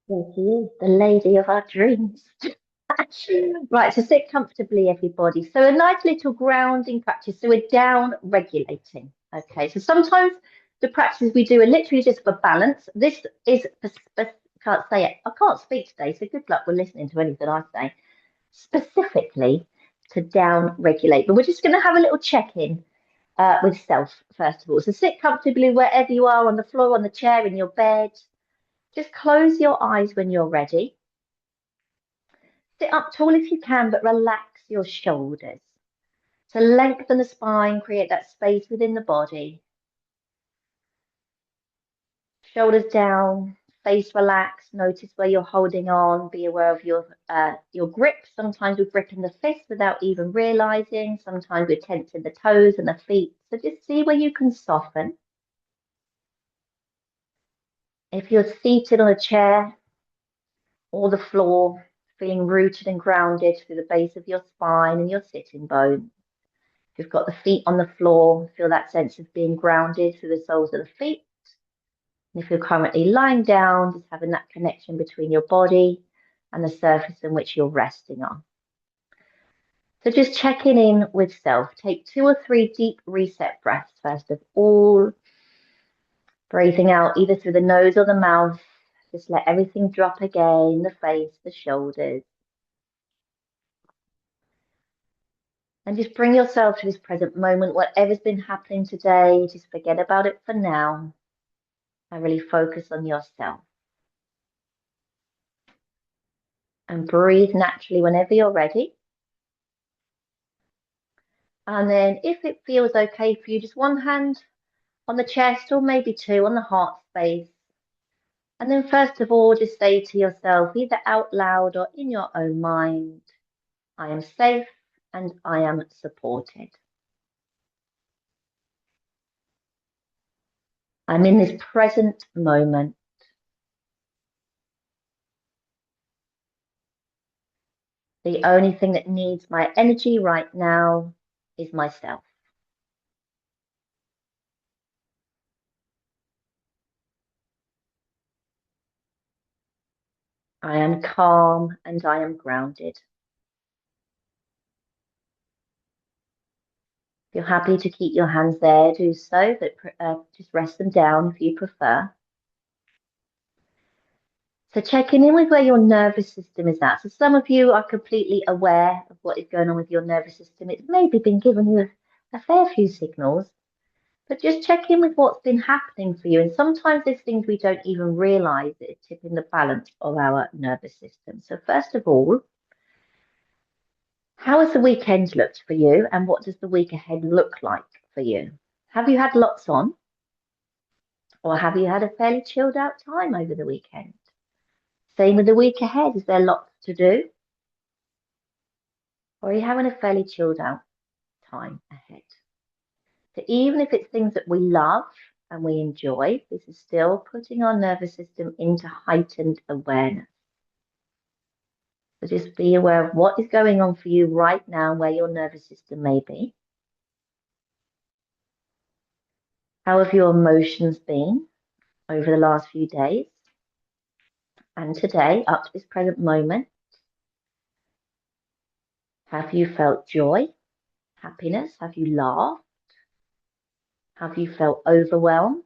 There she is, the lady of our dreams. Right, so sit comfortably, everybody. So a nice little grounding practice. So we're down regulating. Okay, so sometimes the practices we do are literally just for balance. This is for can't say it. I can't speak today, so good luck with listening to anything I say. Specifically to down regulate. But we're just going to have a little check-in with self first of all. So sit comfortably wherever you are, on the floor, on the chair, in your bed. Just close your eyes when you're ready. Sit up tall if you can, but relax your shoulders. So lengthen the spine, create that space within the body. Shoulders down, face relaxed. Notice where you're holding on. Be aware of your grip. Sometimes we're gripping the fist without even realizing. Sometimes we're tensing the toes and the feet. So just see where you can soften. If you're seated on a chair or the floor, feeling rooted and grounded through the base of your spine and your sitting bones. If you've got the feet on the floor, feel that sense of being grounded through the soles of the feet. And if you're currently lying down, just having that connection between your body and the surface in which you're resting on. So just checking in with self. Take 2 or 3 deep reset breaths first of all. Breathing out either through the nose or the mouth. Just let everything drop again, the face, the shoulders. And just bring yourself to this present moment. Whatever's been happening today, just forget about it for now. And really focus on yourself. And breathe naturally whenever you're ready. And then if it feels okay for you, just one hand on the chest or maybe 2 on the heart space. And then first of all, just say to yourself, either out loud or in your own mind, I am safe and I am supported. I'm in this present moment. The only thing that needs my energy right now is myself. I am calm and I am grounded. If you're happy to keep your hands there, do so, but just rest them down if you prefer. So checking in with where your nervous system is at. So some of you are completely aware of what is going on with your nervous system. It's maybe been giving you a fair few signals, but just check in with what's been happening for you. And sometimes there's things we don't even realize that are tipping the balance of our nervous system. So first of all, how has the weekend looked for you, and what does the week ahead look like for you? Have you had lots on, or have you had a fairly chilled out time over the weekend? Same with the week ahead. Is there lots to do? Or are you having a fairly chilled out time ahead? So even if it's things that we love and we enjoy, this is still putting our nervous system into heightened awareness. So just be aware of what is going on for you right now, where your nervous system may be. How have your emotions been over the last few days and today up to this present moment? Have you felt joy, happiness? Have you laughed? Have you felt overwhelmed,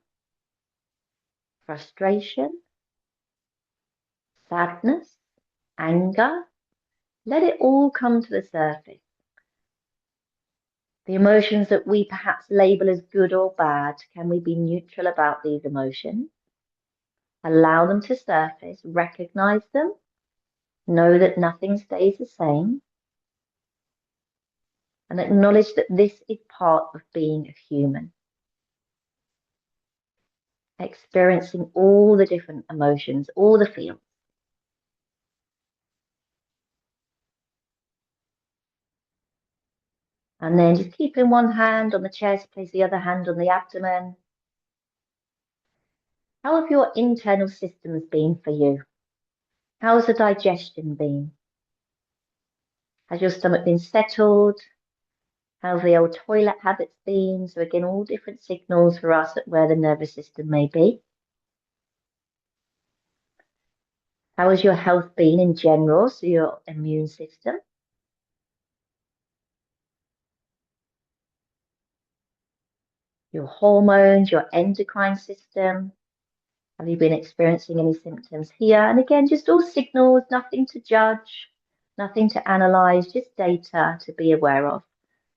frustration, sadness, anger? Let it all come to the surface. The emotions that we perhaps label as good or bad, can we be neutral about these emotions? Allow them to surface, recognize them, know that nothing stays the same, and acknowledge that this is part of being a human. Experiencing all the different emotions, all the feels. And then just keeping one hand on the chest, place the other hand on the abdomen. How have your internal systems been for you? How's the digestion been? Has your stomach been settled? How have the old toilet habits been? So again, all different signals for us at where the nervous system may be. How has your health been in general? So your immune system, your hormones, your endocrine system. Have you been experiencing any symptoms here? And again, just all signals, nothing to judge, nothing to analyze, just data to be aware of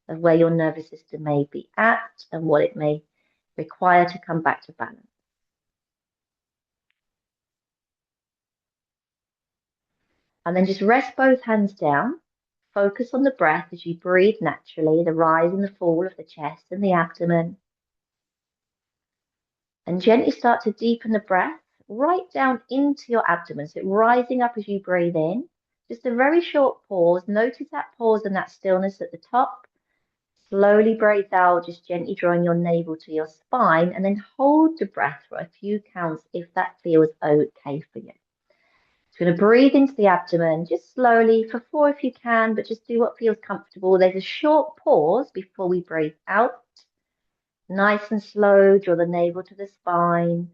where your nervous system may be at and what it may require to come back to balance. And then just rest both hands down. Focus on the breath as you breathe naturally, the rise and the fall of the chest and the abdomen. And gently start to deepen the breath right down into your abdomen. So rising up as you breathe in. Just a very short pause. Notice that pause and that stillness at the top. Slowly breathe out, just gently drawing your navel to your spine, and then hold the breath for a few counts if that feels okay for you. So you're going to breathe into the abdomen, just slowly for 4 if you can, but just do what feels comfortable. There's a short pause before we breathe out. Nice and slow, draw the navel to the spine.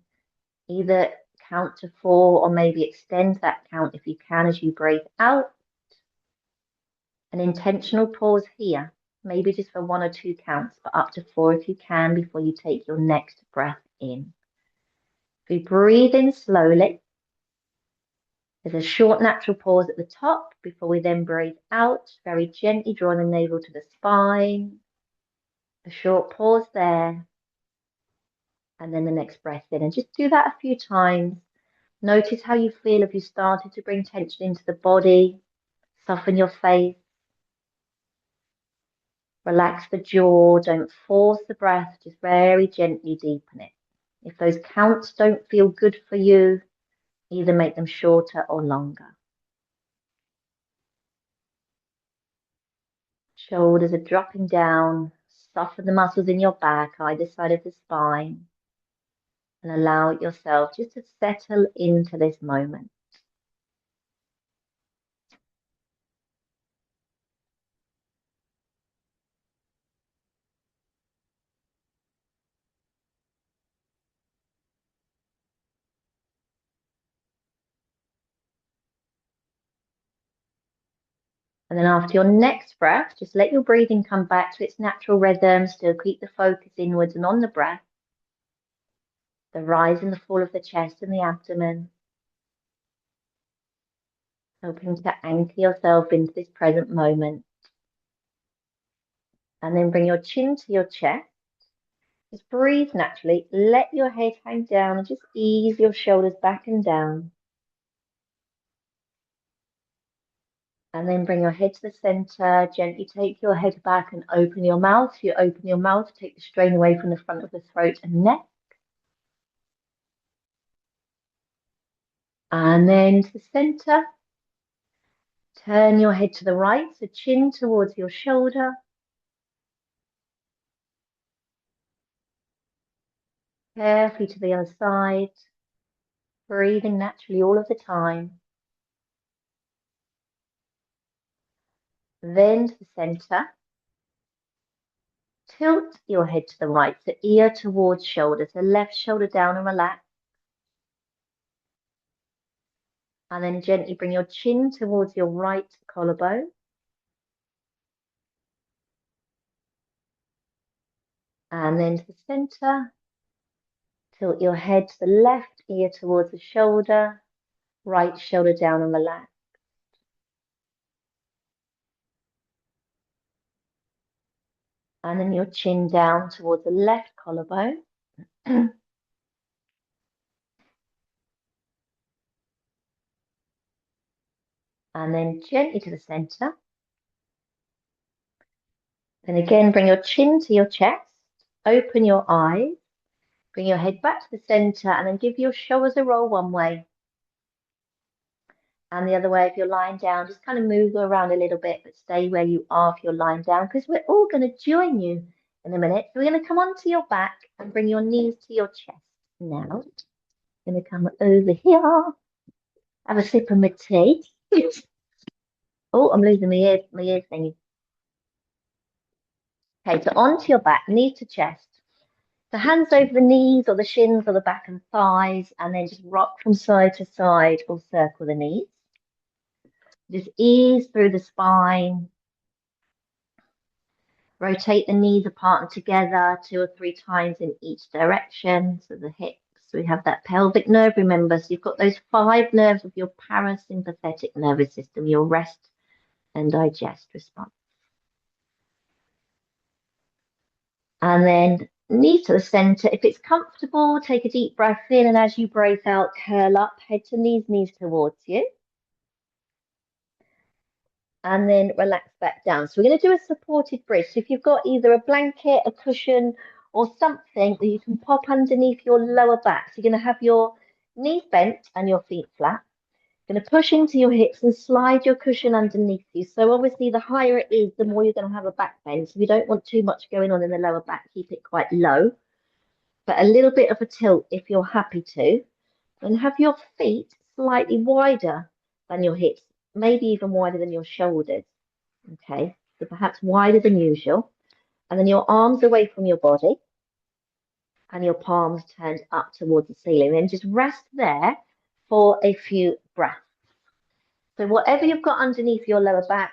Either count to 4 or maybe extend that count if you can as you breathe out. An intentional pause here, maybe just for 1 or 2 counts, but up to 4 if you can before you take your next breath in. If we breathe in slowly, there's a short natural pause at the top before we then breathe out, very gently drawing the navel to the spine. A short pause there. And then the next breath in. And just do that a few times. Notice how you feel if you started to bring tension into the body. Soften your face. Relax the jaw. Don't force the breath. Just very gently deepen it. If those counts don't feel good for you, either make them shorter or longer. Shoulders are dropping down. Soften the muscles in your back, either side of the spine. And allow yourself just to settle into this moment. And then after your next breath, just let your breathing come back to its natural rhythm. Still keep the focus inwards and on the breath. The rise and the fall of the chest and the abdomen. Helping to anchor yourself into this present moment. And then bring your chin to your chest. Just breathe naturally. Let your head hang down and just ease your shoulders back and down. And then bring your head to the center. Gently take your head back and open your mouth. If you open your mouth, take the strain away from the front of the throat and neck. And then to the center. Turn your head to the right, so chin towards your shoulder. Carefully to the other side. Breathing naturally all of the time. Then to the center. Tilt your head to the right, so ear towards shoulder, so left shoulder down and relax. And then gently bring your chin towards your right collarbone. And then to the center. Tilt your head to the left, ear towards the shoulder, right shoulder down and relax. And then your chin down towards the left collarbone. And then gently to the center. Then again, bring your chin to your chest, open your eyes, bring your head back to the center, and then give your shoulders a roll one way. And the other way, if you're lying down, just kind of move around a little bit, but stay where you are if you're lying down, because we're all going to join you in a minute. So we're going to come onto your back and bring your knees to your chest. Now, I'm going to come over here, have a sip of my tea. Oh, I'm losing my ear thingy. Okay, so onto your back, knees to chest. So hands over the knees or the shins or the back and thighs, and then just rock from side to side or circle the knees. Just ease through the spine. Rotate the knees apart and together 2 or 3 times in each direction. So the hips, we have that pelvic nerve, remember. So you've got those 5 nerves of your parasympathetic nervous system, your rest and digest response. And then knees to the center. If it's comfortable, take a deep breath in, and as you breathe out, curl up, head to knees, knees towards you. And then relax back down. So we're going to do a supported bridge. So if you've got either a blanket, a cushion, or something that you can pop underneath your lower back. So you're going to have your knees bent and your feet flat. You're going to push into your hips and slide your cushion underneath you. So obviously the higher it is, the more you're going to have a back bend. So we don't want too much going on in the lower back. Keep it quite low, but a little bit of a tilt if you're happy to. And have your feet slightly wider than your hips, maybe even wider than your shoulders. Okay, so perhaps wider than usual. And then your arms away from your body and your palms turned up towards the ceiling. Then just rest there for a few breaths. So whatever you've got underneath your lower back,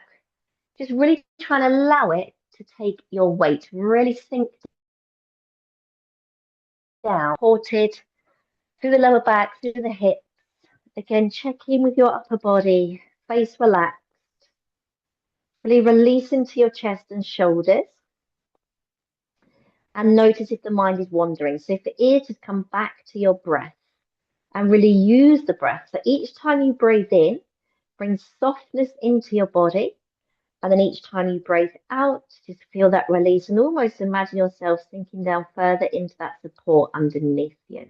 just really try and allow it to take your weight, really sink down, supported through the lower back, through the hips. Again, check in with your upper body, face relaxed. Really release into your chest and shoulders. And notice if the mind is wandering. So if it is, just come back to your breath and really use the breath. So each time you breathe in, bring softness into your body. And then each time you breathe out, just feel that release and almost imagine yourself sinking down further into that support underneath you.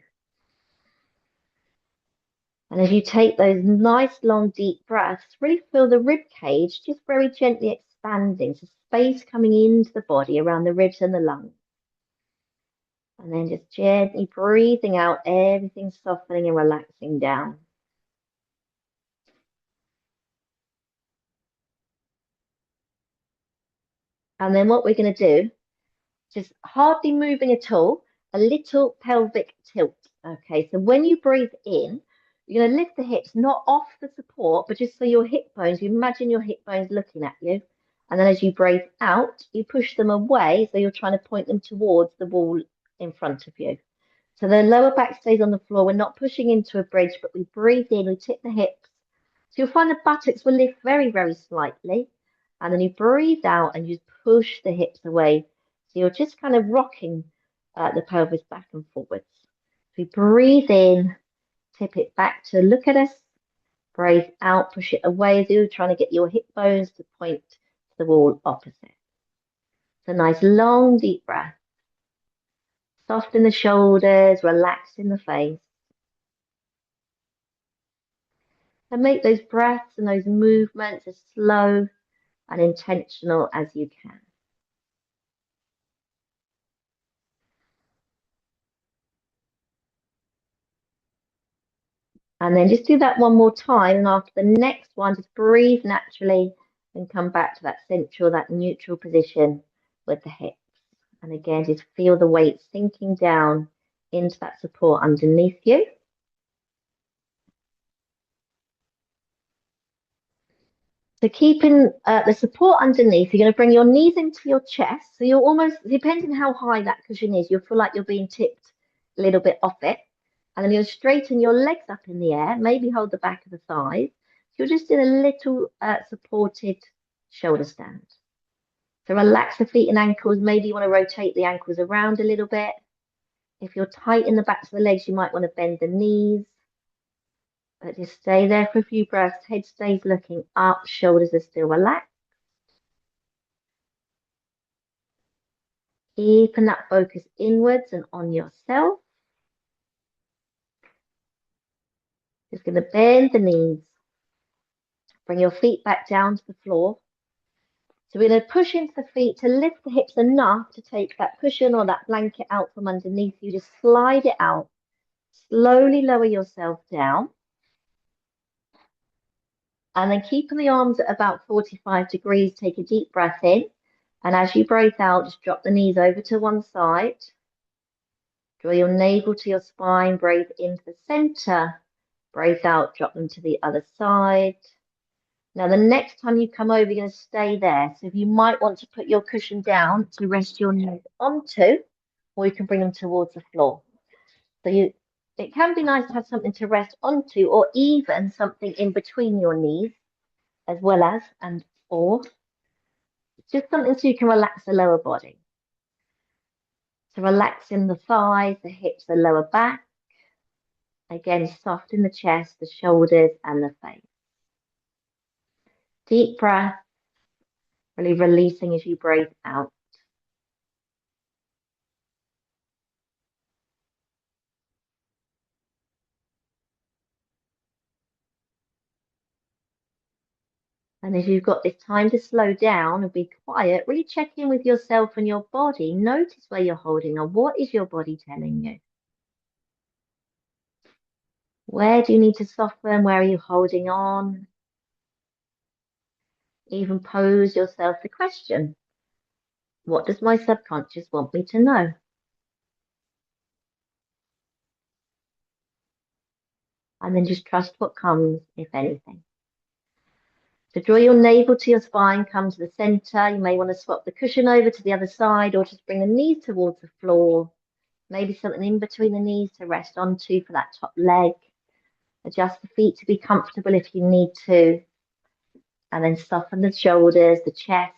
And as you take those nice, long, deep breaths, really feel the rib cage just very gently expanding. So space coming into the body around the ribs and the lungs. And then just gently breathing out, everything softening and relaxing down. And then what we're going to do, just hardly moving at all, a little pelvic tilt. Okay, so when you breathe in, you're going to lift the hips, not off the support, but just so your hip bones, you imagine your hip bones looking at you. And then as you breathe out, you push them away, so you're trying to point them towards the wall in front of you. So the lower back stays on the floor. We're not pushing into a bridge, but we breathe in, we tip the hips. So you'll find the buttocks will lift very, very slightly. And then you breathe out and you push the hips away. So you're just kind of rocking the pelvis back and forwards. So we breathe in, tip it back to look at us. Breathe out, push it away as you're trying to get your hip bones to point to the wall opposite. So nice long, deep breath. Soften the shoulders, relax in the face. And make those breaths and those movements as slow and intentional as you can. And then just do that one more time. And after the next one, just breathe naturally and come back to that central, that neutral position with the hips. And again, just feel the weight sinking down into that support underneath you. So keeping the support underneath, you're going to bring your knees into your chest. So you're almost, depending how high that cushion is, you'll feel like you're being tipped a little bit off it. And then you'll straighten your legs up in the air, maybe hold the back of the thighs. You're just in a little supported shoulder stand. So relax the feet and ankles. Maybe you want to rotate the ankles around a little bit. If you're tight in the backs of the legs, you might want to bend the knees. But just stay there for a few breaths. Head stays looking up, shoulders are still relaxed. Keeping that focus inwards and on yourself. Just going to bend the knees. Bring your feet back down to the floor. So we're going to push into the feet to lift the hips enough to take that cushion or that blanket out from underneath you. Just slide it out. Slowly lower yourself down. And then keeping the arms at about 45 degrees, take a deep breath in. And as you breathe out, just drop the knees over to one side. Draw your navel to your spine, breathe into the center, breathe out, drop them to the other side. Now, the next time you come over, you're going to stay there. So you might want to put your cushion down to rest your knees onto, or you can bring them towards the floor. So it can be nice to have something to rest onto, or even something in between your knees, as well as, or just something so you can relax the lower body. So relaxing the thighs, the hips, the lower back. Again, soften the chest, the shoulders, and the face. Deep breath, really releasing as you breathe out. And if you've got this time to slow down and be quiet, really check in with yourself and your body. Notice where you're holding on. What is your body telling you? Where do you need to soften? Where are you holding on? Even pose yourself the question, what does my subconscious want me to know? And then just trust what comes, if anything. So draw your navel to your spine, come to the center. You may want to swap the cushion over to the other side, or just bring the knees towards the floor. Maybe something in between the knees to rest onto for that top leg. Adjust the feet to be comfortable if you need to. And then soften the shoulders, the chest.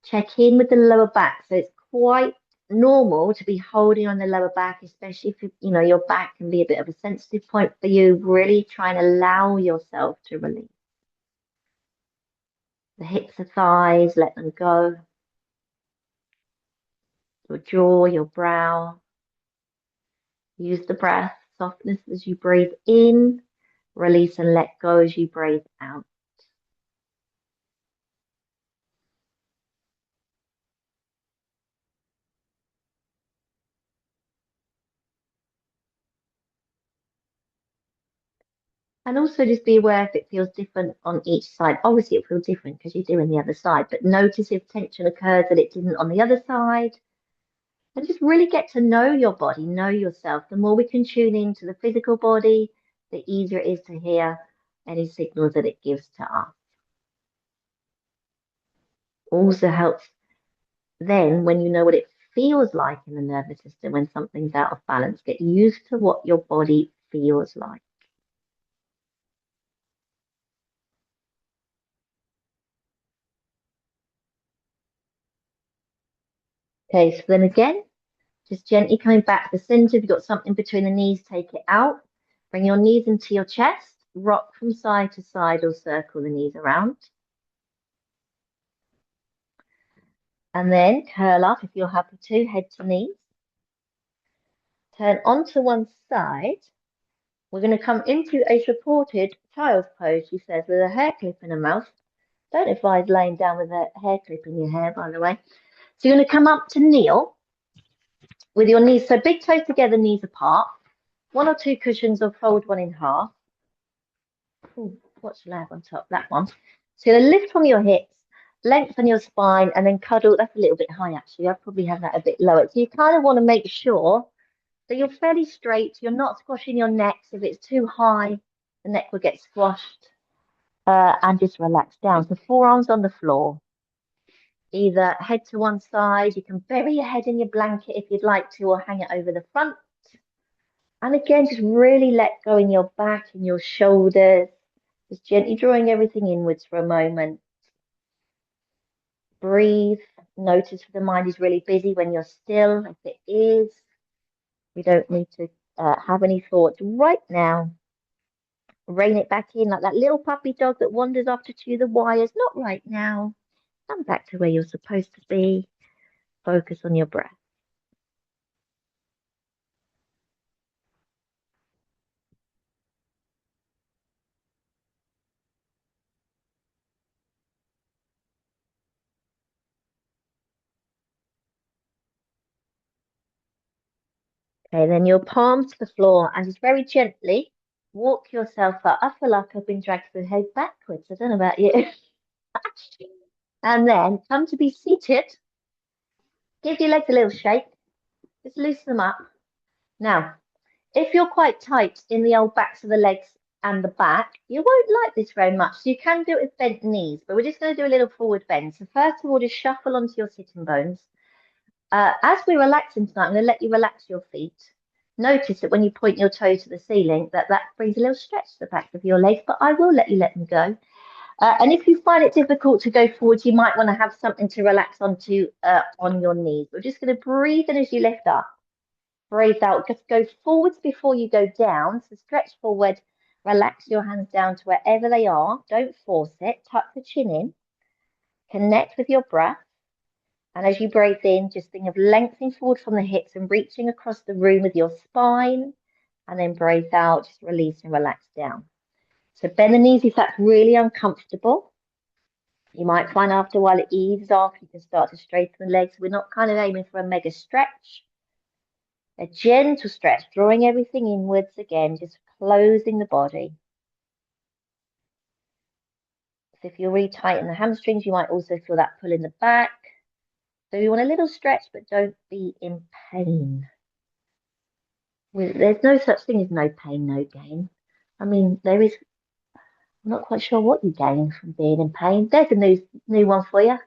Check in with the lower back. So it's quite normal to be holding on the lower back, especially if your back can be a bit of a sensitive point for you. Really try and allow yourself to release. The hips, the thighs, let them go. Your jaw, your brow. Use the breath, softness as you breathe in, release and let go as you breathe out. And also just be aware if it feels different on each side. Obviously, it feels different because you're doing the other side, but notice if tension occurs that it didn't on the other side. And just really get to know your body, know yourself. The more we can tune into the physical body, the easier it is to hear any signals that it gives to us. Also helps then when you know what it feels like in the nervous system when something's out of balance, get used to what your body feels like. Okay, so then again, just gently coming back to the center. If you've got something between the knees, take it out. Bring your knees into your chest. Rock from side to side or circle the knees around. And then curl up if you're happy to, head to knees. Turn onto one side. We're going to come into a supported child's pose, she says, with a hair clip in her mouth. Don't advise laying down with a hair clip in your hair, by the way. So you're going to come up to kneel with your knees, so big toes together, knees apart. One or two cushions or fold one in half. Ooh, what's lag on top? That one. So you're going to lift from your hips, lengthen your spine, and then cuddle. That's a little bit high, actually. I'd probably have that a bit lower. So you kind of want to make sure that you're fairly straight. You're not squashing your neck. So if it's too high, the neck will get squashed. And just relax down. So forearms on the floor. Either head to one side. You can bury your head in your blanket if you'd like to, or hang it over the front. And again, just really let go in your back and your shoulders. Just gently drawing everything inwards for a moment. Breathe. Notice if the mind is really busy when you're still. If it is, we don't need to have any thoughts right now. Rein it back in like that little puppy dog that wanders off to chew the wires. Not right now. Come back to where you're supposed to be. Focus on your breath. Okay, then your palms to the floor and just very gently walk yourself up. I feel like I've been dragged through the head backwards. I don't know about you. And then come to be seated. Give your legs a little shake. Just loosen them up. Now, if you're quite tight in the old backs of the legs and the back, you won't like this very much. So you can do it with bent knees, but we're just going to do a little forward bend. So first of all, just shuffle onto your sitting bones. As we're relaxing tonight, I'm going to let you relax your feet. Notice that when you point your toes to the ceiling, that brings a little stretch to the back of your legs, but I will let you let them go. And if you find it difficult to go forward, you might want to have something to relax onto on your knees. We're just going to breathe in as you lift up. Breathe out. Just go forwards before you go down. So stretch forward. Relax your hands down to wherever they are. Don't force it. Tuck the chin in. Connect with your breath. And as you breathe in, just think of lengthening forward from the hips and reaching across the room with your spine. And then breathe out. Just release and relax down. So bend the knees if that's really uncomfortable. You might find after a while it eases off. You can start to straighten the legs. We're not kind of aiming for a mega stretch. A gentle stretch, drawing everything inwards again, just closing the body. So if you're really tight in the hamstrings, you might also feel that pull in the back. So you want a little stretch, but don't be in pain. There's no such thing as no pain, no gain. I mean, there is. I'm not quite sure what you gain from being in pain. There's a new one for you.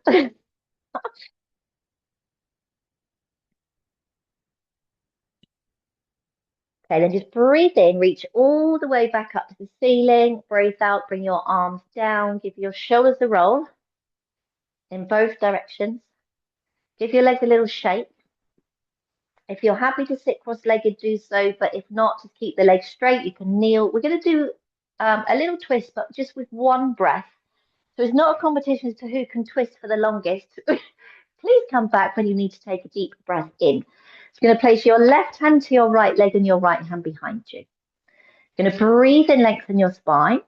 Okay, then just breathe in, reach all the way back up to the ceiling. Breathe out, bring your arms down, give your shoulders a roll in both directions. Give your legs a little shake. If you're happy to sit cross-legged, do so. But if not, just keep the legs straight. You can kneel. We're going to do a little twist, but just with one breath. So it's not a competition as to who can twist for the longest. Please come back when you need to take a deep breath in. So you're going to place your left hand to your right leg and your right hand behind you. You're going to breathe in, lengthen your spine.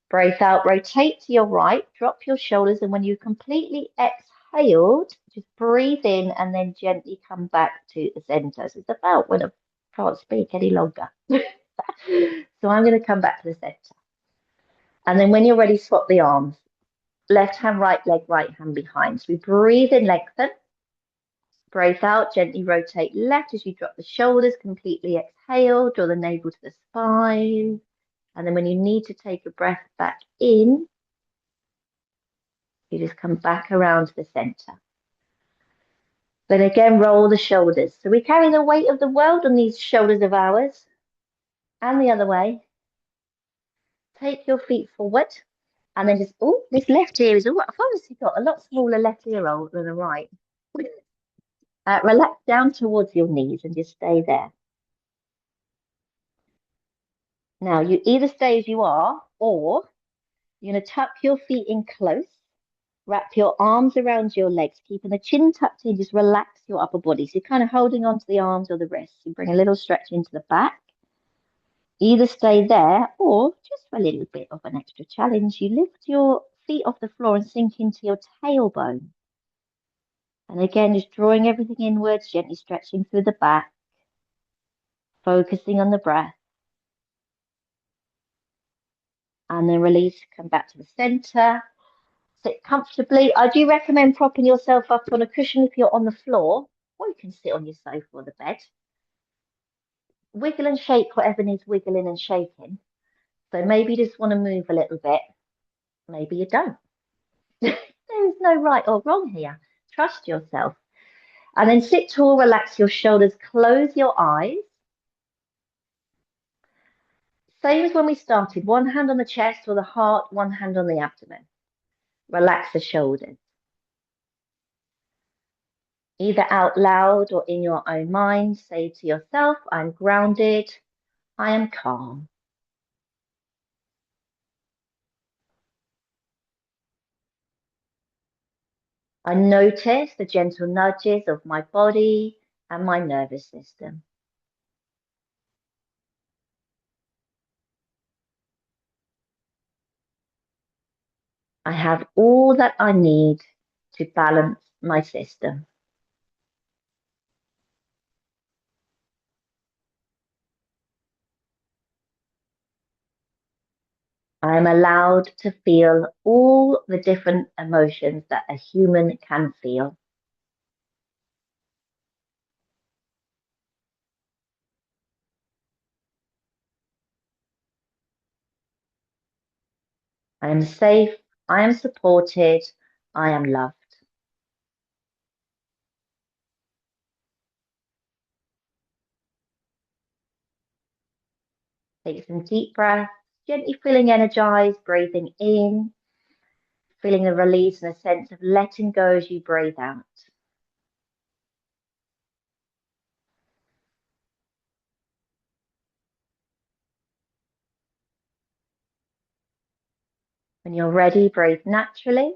Breathe out, rotate to your right, drop your shoulders, and when you completely exhaled, just breathe in and then gently come back to the center. So it's about when I can't speak any longer. So I'm going to come back to the center. And then when you're ready, swap the arms. Left hand, right leg, right hand behind. So we breathe in, lengthen. Breathe out, gently rotate left as you drop the shoulders, completely exhale, draw the navel to the spine. And then when you need to take a breath back in, you just come back around to the center. Then again, roll the shoulders. So we carry the weight of the world on these shoulders of ours. And the other way. Take your feet forward. And then just, oh, this left ear is, I've obviously got a lot smaller left ear roll than the right. Relax down towards your knees and just stay there. Now, you either stay as you are, or you're going to tuck your feet in close. Wrap your arms around your legs, keeping the chin tucked in. Just relax your upper body. So you're kind of holding onto the arms or the wrists. You bring a little stretch into the back. Either stay there or just for a little bit of an extra challenge, you lift your feet off the floor and sink into your tailbone. And again, just drawing everything inwards, gently stretching through the back, focusing on the breath. And then release, come back to the center. Sit comfortably. I do recommend propping yourself up on a cushion if you're on the floor, or you can sit on your sofa or the bed. Wiggle and shake whatever needs wiggling and shaking. So maybe you just want to move a little bit. Maybe you don't. There is no right or wrong here. Trust yourself. And then sit tall, relax your shoulders, close your eyes. Same as when we started. One hand on the chest or the heart, one hand on the abdomen. Relax the shoulders. Either out loud or in your own mind, say to yourself, I'm grounded, I am calm. I notice the gentle nudges of my body and my nervous system. I have all that I need to balance my system. I am allowed to feel all the different emotions that a human can feel. I am safe. I am supported. I am loved. Take some deep breaths, gently feeling energized, breathing in, feeling a release and a sense of letting go as you breathe out. When you're ready, breathe naturally.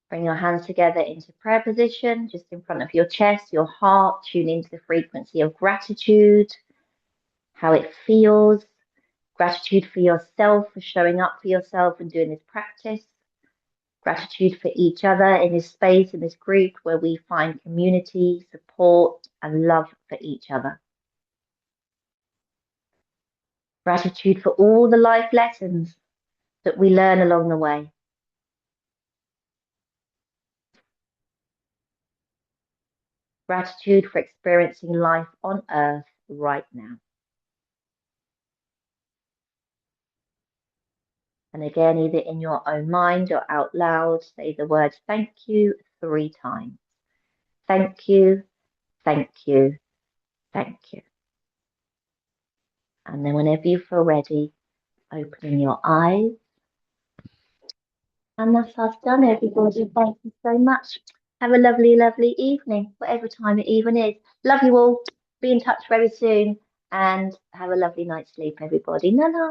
Bring your hands together into prayer position, just in front of your chest, your heart. Tune into the frequency of gratitude, how it feels. Gratitude for yourself, for showing up for yourself and doing this practice. Gratitude for each other in this space, in this group where we find community, support, and love for each other. Gratitude for all the life lessons that we learn along the way. Gratitude for experiencing life on earth right now. And again, either in your own mind or out loud, say the words thank you 3 times. Thank you, thank you, thank you. And then whenever you feel ready, opening your eyes. And that's us done, everybody. Thank you so much. Have a lovely, lovely evening, whatever time it even is. Love you all. Be in touch very soon and have a lovely night's sleep, everybody. Night night.